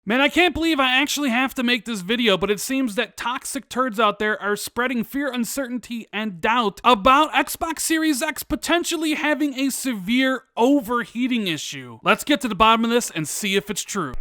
Man, I can't believe I actually have to make this video, but it seems that toxic turds out there are spreading fear, uncertainty, and doubt about Xbox Series X potentially having a severe overheating issue. Let's get to the bottom of this and see if it's true.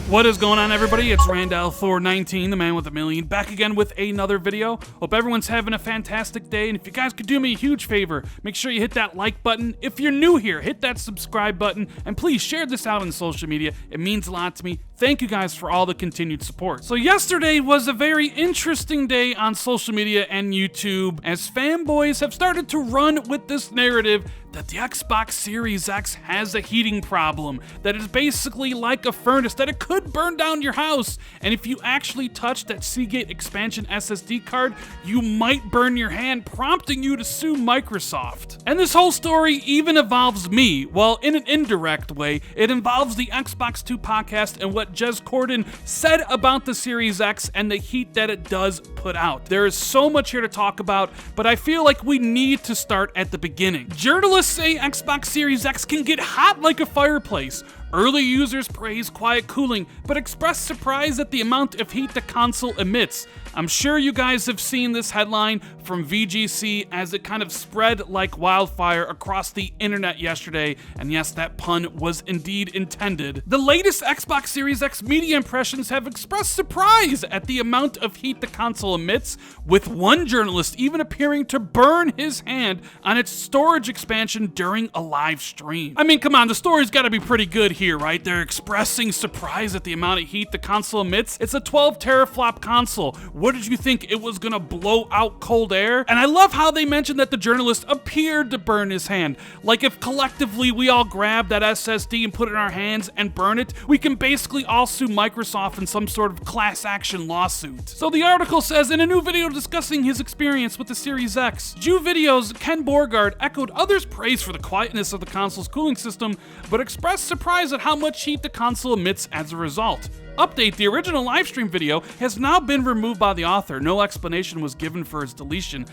What is going on, everybody? It's Randall419, the man with a million, back again with another video. Hope everyone's having a fantastic day, and if you guys could do me a huge favor, make sure you hit that like button. If you're new here, hit that subscribe button, and please share this out on social media. It means a lot to me. Thank you guys for all the continued support. So yesterday was a very interesting day on social media and YouTube, as fanboys have started to run with this narrative that the Xbox Series X has a heating problem, that is basically like a furnace, that it could burn down your house, and if you actually touch that Seagate expansion SSD card, you might burn your hand, prompting you to sue Microsoft. And this whole story even involves me. Well, in an indirect way, it involves the Xbox 2 podcast and what Jez Corden said about the Series X and the heat that it does put out. There is so much here to talk about, but I feel like we need to start at the beginning. Journalists say Xbox Series X can get hot like a fireplace. Early users praise quiet cooling, but express surprise at the amount of heat the console emits. I'm sure you guys have seen this headline from VGC as it kind of spread like wildfire across the internet yesterday, and yes, that pun was indeed intended. The latest Xbox Series X media impressions have expressed surprise at the amount of heat the console emits, with one journalist even appearing to burn his hand on its storage expansion during a live stream. I mean, come on, the story's gotta be pretty good here, right? They're expressing surprise at the amount of heat the console emits. It's a 12 teraflop console. What did you think, it was gonna blow out cold air? And I love how they mentioned that the journalist appeared to burn his hand. Like if collectively we all grab that SSD and put it in our hands and burn it, we can basically all sue Microsoft in some sort of class action lawsuit. So the article says, in a new video discussing his experience with the Series X, Video's Ken Borgard echoed others' praise for the quietness of the console's cooling system, but expressed surprise at how much heat the console emits as a result. Update: the original livestream video has now been removed by the author. No explanation was given for its deletion.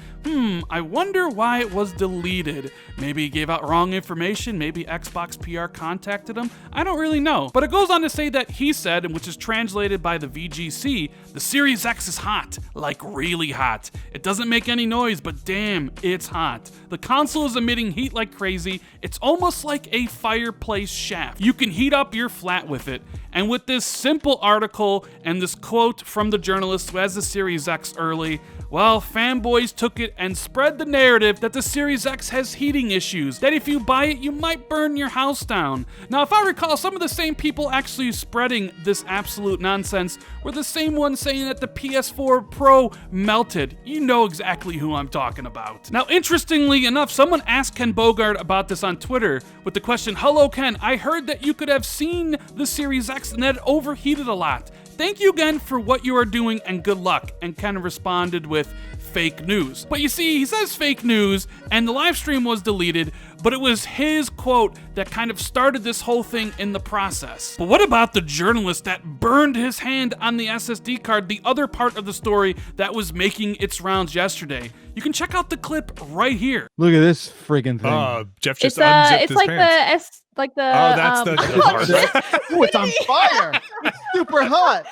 I wonder why it was deleted. Maybe he gave out wrong information, maybe Xbox PR contacted him, I don't really know. But it goes on to say that he said, and which is translated by the VGC, the Series X is hot, like really hot. It doesn't make any noise, but damn, it's hot. The console is emitting heat like crazy. It's almost like a fireplace shaft. You can heat up your flat with it. And with this simple article and this quote from the journalist who has the Series X early, well, fanboys took it and spread the narrative that the Series X has heating issues, that if you buy it, you might burn your house down. Now, if I recall, some of the same people actually spreading this absolute nonsense were the same ones saying that the PS4 Pro melted. You know exactly who I'm talking about. Now, interestingly enough, someone asked Ken Bogard about this on Twitter with the question, "Hello, Ken, I heard that you could have seen the Series X and that it overheated a lot. Thank you again for what you are doing and good luck." And Ken responded with fake news. But you see, he says fake news and the live stream was deleted, but it was his quote that kind of started this whole thing in the process. But what about the journalist that burned his hand on the SSD card, the other part of the story that was making its rounds yesterday? You can check out the clip right here. Look at this friggin' thing. Jeff just unzipped it's his like pants. the Oh, that's the good part. Ooh, it's on fire. It's super hot.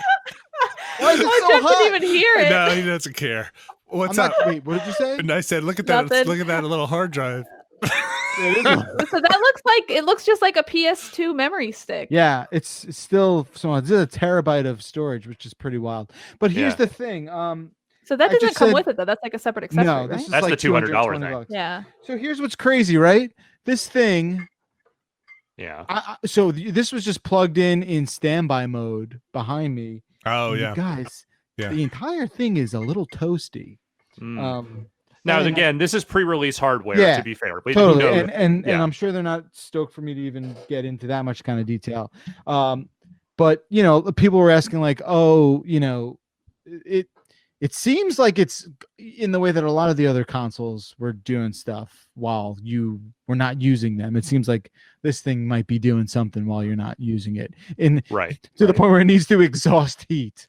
Why is it so Jeff hot? didn't even hear it. No, he doesn't care. What's I'm up? not, wait, what did you say? And I said, look at that. Nothing. Look at that little hard drive. It is- So it looks just like a PS2 memory stick. yeah, it's still so it's a terabyte of storage, which is pretty wild. But here's Yeah. the thing. So that I doesn't just come said- with it though. That's like a separate accessory, No, right? this is That's like the $200 $220 thing. bucks. Yeah. So here's what's crazy, right? This thing. Yeah. This was just plugged in standby mode behind me. Oh, And yeah. you guys. Yeah. The entire thing is a little toasty. Now, and- again, this is pre-release hardware, Yeah, to be fair. But Totally, who knows? and Yeah. I'm sure they're not stoked for me to even get into that much kind of detail. But you know, people were asking like, oh, you know, it seems like it's in the way that a lot of the other consoles were doing stuff while you were not using them. It seems like this thing might be doing something while you're not using it, to the point where it needs to exhaust heat.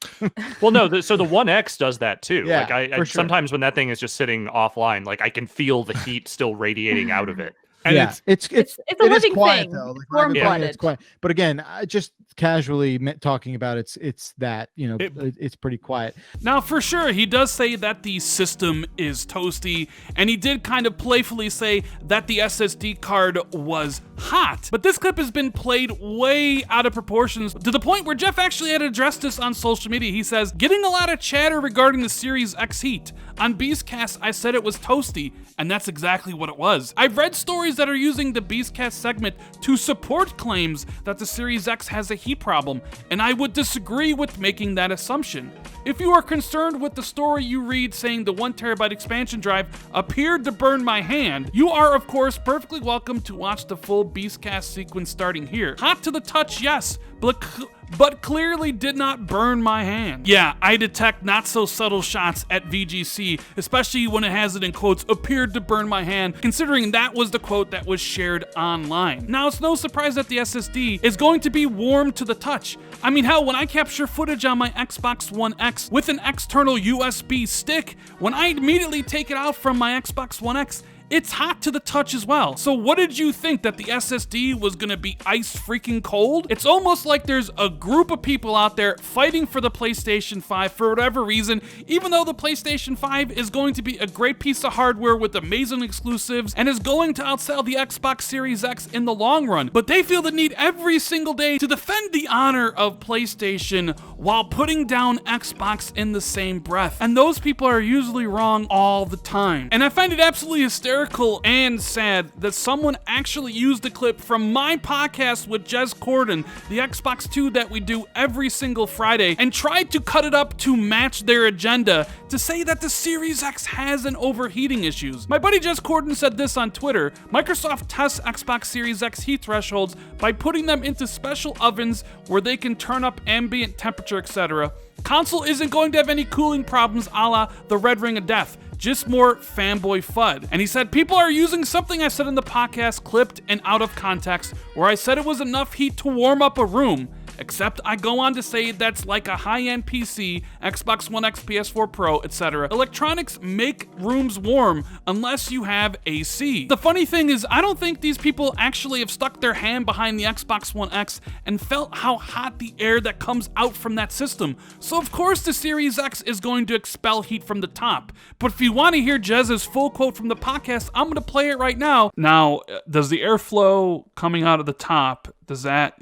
Well, no, so the One X does that too. Yeah, like I sure. sometimes when that thing is just sitting offline, like I can feel the heat still radiating out of it. And yeah, it's a living quiet, thing. though. Like, Warm-blooded. it's quiet. But again, I just casually talking about it's that, you know, it's pretty quiet. Now, for sure, he does say that the system is toasty, and he did kind of playfully say that the SSD card was hot. But this clip has been played way out of proportions to the point where Jeff actually had addressed this on social media. He says, getting a lot of chatter regarding the Series X heat. On Beastcast, I said it was toasty, and that's exactly what it was. I've read stories that are using the Beastcast segment to support claims that the Series X has a heat problem, and I would disagree with making that assumption. If you are concerned with the story you read saying the 1TB expansion drive appeared to burn my hand, you are of course perfectly welcome to watch the full Beastcast sequence starting here. Hot to the touch, yes, but clearly did not burn my hand. Yeah, I detect not so subtle shots at VGC, especially when it has it in quotes, appeared to burn my hand, considering that was the quote that was shared online. Now, it's no surprise that the SSD is going to be warm to the touch. I mean, hell, when I capture footage on my Xbox One X with an external USB stick, when I immediately take it out from my Xbox One X, it's hot to the touch as well. So what did you think, that the SSD was gonna be ice freaking cold? It's almost like there's a group of people out there fighting for the PlayStation 5 for whatever reason, even though the PlayStation 5 is going to be a great piece of hardware with amazing exclusives and is going to outsell the Xbox Series X in the long run. But they feel the need every single day to defend the honor of PlayStation while putting down Xbox in the same breath. And those people are usually wrong all the time. And I find it absolutely hysterical and sad that someone actually used the clip from my podcast with Jez Corden, the Xbox 2 that we do every single Friday, and tried to cut it up to match their agenda to say that the Series X has an overheating issues. My buddy Jez Corden said this on Twitter: Microsoft tests Xbox Series X heat thresholds by putting them into special ovens where they can turn up ambient temperature, etc. Console isn't going to have any cooling problems a la the Red Ring of Death. Just more fanboy FUD. And he said, people are using something I said in the podcast clipped and out of context, where I said it was enough heat to warm up a room. Except I go on to say that's like a high-end PC, Xbox One X, PS4 Pro, etc. Electronics make rooms warm unless you have AC. The funny thing is, I don't think these people actually have stuck their hand behind the Xbox One X and felt how hot the air that comes out from that system. So of course the Series X is going to expel heat from the top. But if you want to hear Jez's full quote from the podcast, I'm going to play it right now. Now, does the airflow coming out of the top, does that,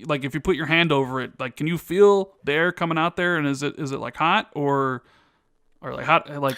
like if you put your hand over it, like can you feel the air coming out there, and is it like hot or like hot, like?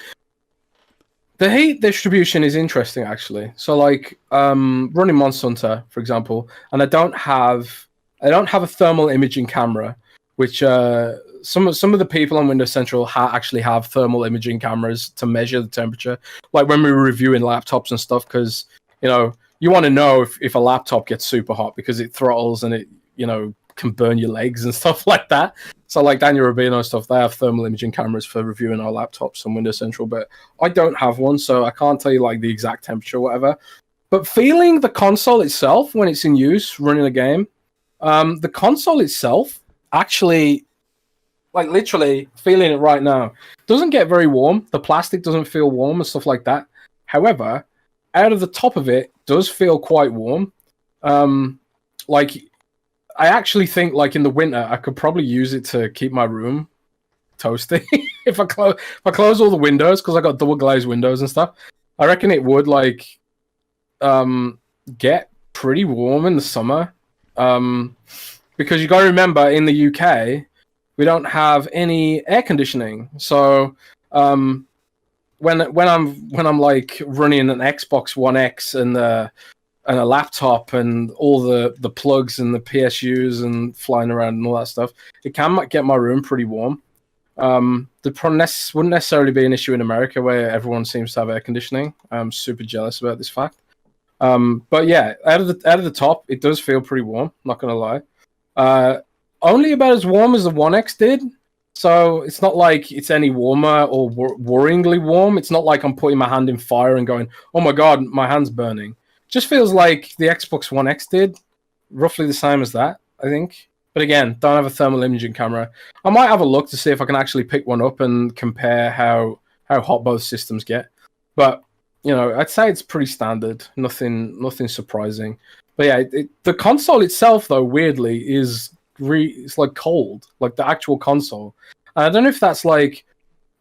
The heat distribution is interesting actually. So like running Monster Hunter, for example, and I don't have a thermal imaging camera, which some of the people on Windows Central actually have thermal imaging cameras to measure the temperature, like when we were reviewing laptops and stuff, because you know you want to know if a laptop gets super hot because it throttles and it, you know, can burn your legs and stuff like that. So like Daniel Rubino and stuff, they have thermal imaging cameras for reviewing our laptops on Windows Central, but I don't have one, so I can't tell you like the exact temperature or whatever. But feeling the console itself when it's in use, running a game, the console itself actually, like literally feeling it right now, doesn't get very warm. The plastic doesn't feel warm and stuff like that. However, out of the top of it does feel quite warm. Like I actually think like in the winter I could probably use it to keep my room toasty. if I close all the windows, because I got double glazed windows and stuff, I reckon it would like get pretty warm in the summer. Because you got to remember, in the UK we don't have any air conditioning, so when I'm like running an Xbox One X and a laptop and all the plugs and the PSUs and flying around and all that stuff, it can get my room pretty warm. The wouldn't necessarily be an issue in America where everyone seems to have air conditioning. I'm super jealous about this fact. But yeah, out of the top, it does feel pretty warm. Not gonna lie. Only about as warm as the One X did, So it's not like it's any warmer or worryingly warm. It's not like I'm putting my hand in fire and going, oh my God, my hand's burning. Just feels like the Xbox One X did, roughly the same as that, I think. But again, don't have a thermal imaging camera. I might have a look to see if I can actually pick one up and compare how hot both systems get. But, you know, I'd say it's pretty standard. Nothing surprising. But yeah, the console itself, though, weirdly, it's like cold, like the actual console. And I don't know if that's like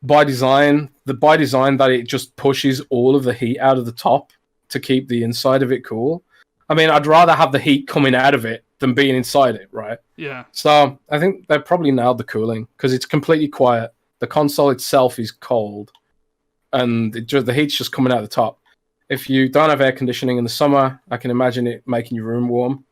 by design that it just pushes all of the heat out of the top to keep the inside of it cool. I mean, I'd rather have the heat coming out of it than being inside it, right? Yeah. So I think they probably nailed the cooling because it's completely quiet. The console itself is cold, and the heat's just coming out the top. If you don't have air conditioning in the summer, I can imagine it making your room warm.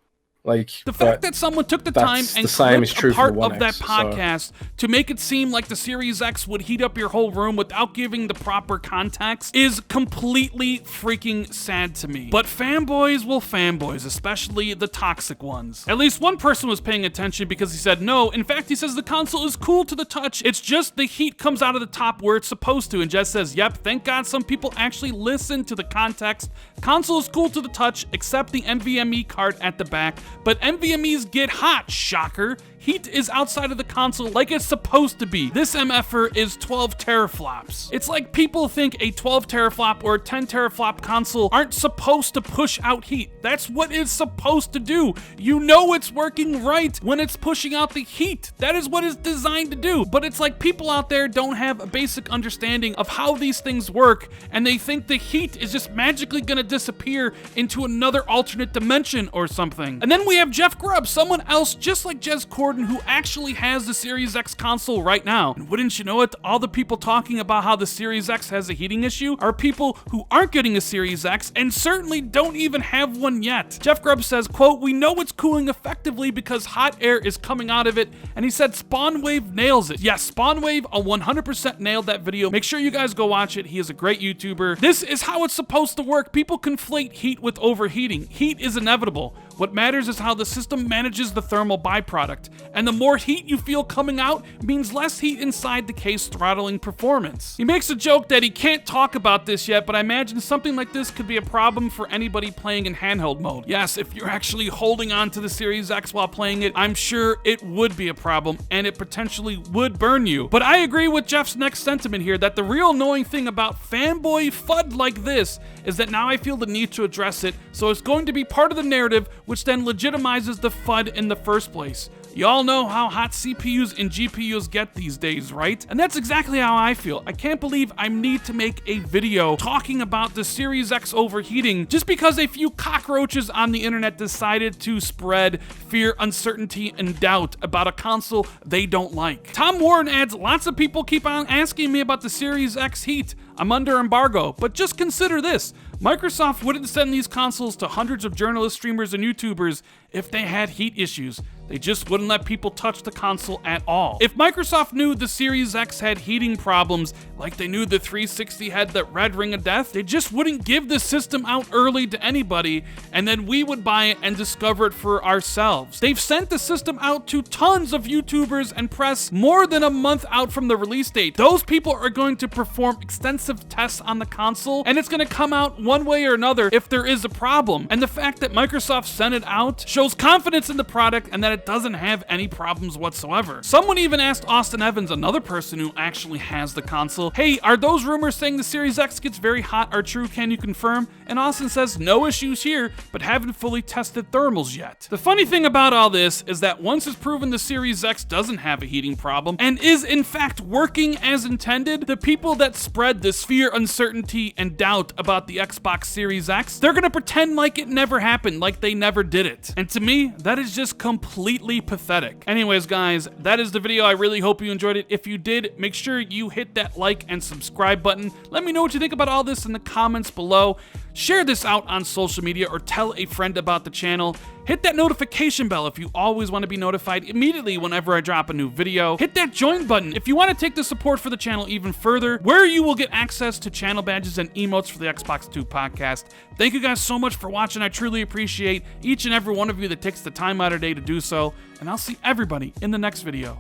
Like the fact that someone took the time and clipped a part of that podcast to make it seem like the Series X would heat up your whole room without giving the proper context is completely freaking sad to me. But fanboys will fanboys, especially the toxic ones. At least one person was paying attention because he said no. In fact, he says the console is cool to the touch. It's just the heat comes out of the top where it's supposed to. And Jez says, yep, thank God some people actually listen to the context. Console is cool to the touch, except the NVMe card at the back. But NVMEs get hot, shocker. Heat is outside of the console like it's supposed to be. This MFer is 12 teraflops. It's like people think a 12 teraflop or a 10 teraflop console aren't supposed to push out heat. That's what it's supposed to do. You know it's working right when it's pushing out the heat. That is what it's designed to do. But it's like people out there don't have a basic understanding of how these things work, and they think the heat is just magically gonna disappear into another alternate dimension or something. And then we have Jeff Grubb, someone else just like Jez Corden, who actually has the Series X console right now. And wouldn't you know it, all the people talking about how the Series X has a heating issue are people who aren't getting a Series X and certainly don't even have one yet. Jeff Grubb says, quote, we know it's cooling effectively because hot air is coming out of it, and he said SpawnWave nails it. Yes, SpawnWave 100% nailed that video. Make sure you guys go watch it. He is a great YouTuber. This is how it's supposed to work. People conflate heat with overheating. Heat is inevitable. What matters is how the system manages the thermal byproduct. And the more heat you feel coming out means less heat inside the case, throttling performance. He makes a joke that he can't talk about this yet, but I imagine something like this could be a problem for anybody playing in handheld mode. Yes, if you're actually holding on to the Series X while playing it, I'm sure it would be a problem, and it potentially would burn you. But I agree with Jeff's next sentiment here, that the real annoying thing about fanboy FUD like this is that now I feel the need to address it, so it's going to be part of the narrative, which then legitimizes the FUD in the first place. Y'all know how hot CPUs and GPUs get these days, right? And that's exactly how I feel. I can't believe I need to make a video talking about the Series X overheating just because a few cockroaches on the internet decided to spread fear, uncertainty, and doubt about a console they don't like. Tom Warren adds, lots of people keep on asking me about the Series X heat. I'm under embargo, but just consider this. Microsoft wouldn't send these consoles to hundreds of journalists, streamers, and YouTubers if they had heat issues. They just wouldn't let people touch the console at all. If Microsoft knew the Series X had heating problems like they knew the 360 had that red ring of death, they just wouldn't give the system out early to anybody, and then we would buy it and discover it for ourselves. They've sent the system out to tons of YouTubers and press more than a month out from the release date. Those people are going to perform extensive tests on the console, and it's going to come out one way or another if there is a problem. And the fact that Microsoft sent it out shows confidence in the product and that it doesn't have any problems whatsoever. Someone even asked Austin Evans, another person who actually has the console, hey, are those rumors saying the Series X gets very hot are true? Can you confirm? And Austin says, no issues here, but haven't fully tested thermals yet. The funny thing about all this is that once it's proven the Series X doesn't have a heating problem and is in fact working as intended, the people that spread this fear, uncertainty, and doubt about the Xbox Series X, they're gonna pretend like it never happened, like they never did it. And to me, that is just completely pathetic. Anyways, guys, that is the video. I really hope you enjoyed it. If you did, make sure you hit that like and subscribe button. Let me know what you think about all this in the comments below. Share this out on social media or tell a friend about the channel. Hit that notification bell if you always want to be notified immediately whenever I drop a new video. Hit that join button if you want to take the support for the channel even further, where you will get access to channel badges and emotes for the Xbox 2 podcast. Thank you guys so much for watching. I truly appreciate each and every one of you that takes the time out of their day to do so, and I'll see everybody in the next video.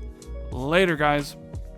Later, guys.